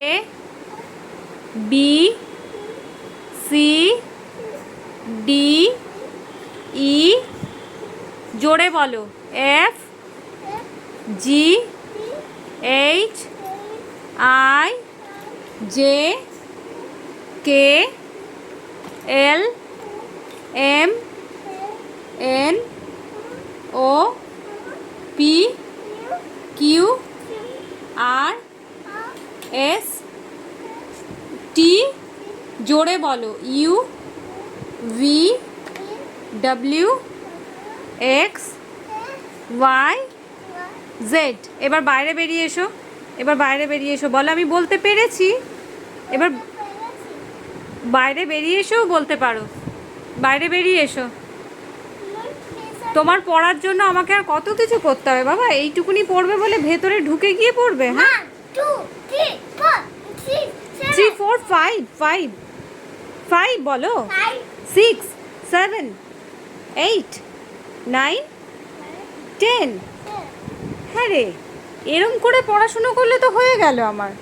এ B C D E, জোরে বলো, F G H I J K L M N O P Q R S T, জোরে বলো, U V W X Y Z. এবার বাইরে বেরিয়ে এসো, এবার বাইরে বেরিয়ে এসো, বলো আমি বলতে পেরেছি। এবার বাইরে বেরিয়ে এসেও বলতে পারো, বাইরে বেরিয়ে এসো। তোমার পড়ার জন্য আমাকে আর কত কিছু করতে হবে বাবা, এইটুকুনি পড়বে বলে ভেতরে ঢুকে গিয়ে পড়বে? হ্যাঁ, 3 4 5 5 5 বলো, 6 7 8 9 10। হ্যাঁ রে, এরম করে পড়াশুনো করলে তো হয়ে গেল আমার।